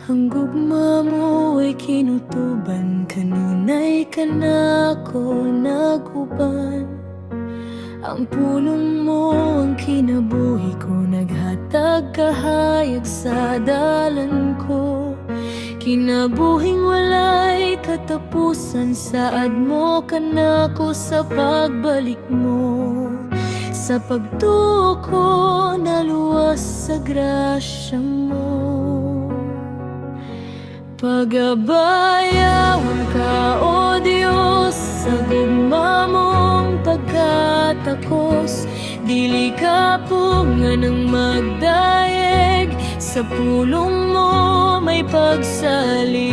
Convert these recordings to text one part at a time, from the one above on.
Ang gugma mo ay kinutuban, kanunay ka na ko naguban. Ang pulong mo ang kinabuhi ko, naghatag kahayag sa dalan ko. Kinabuhing walay katapusan, saad mo ka na ko sa pagbalik mo. Sa pagtuo ko naluwas sa grasya mo. Pagabayawan ka, O Diyos, sa gugma mong pagkatakos. Dili ka punga ng magdaig, sa pulong mo may pagsalig.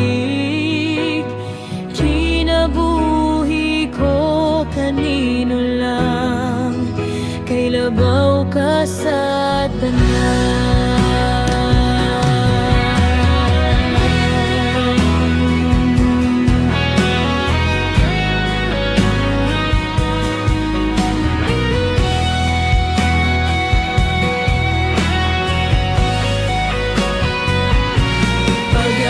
Kinabuhi ko kanino lang, kay labaw ka sa tanan.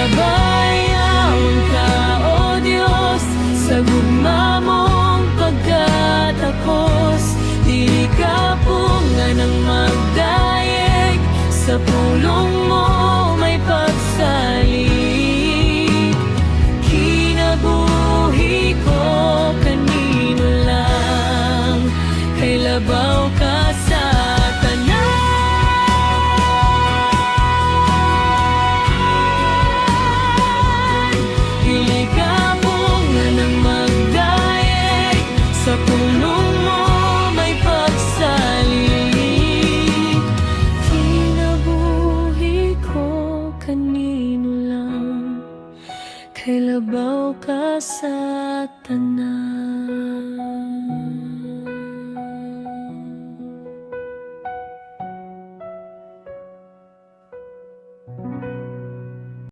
Pagabayawan ka, O Diyos, sa gugma mong pagkatakos. Di ka punga ng magdaig, sa pulong mo may pagsalig. Kinabuhi ko kanino lang, kay labaw ka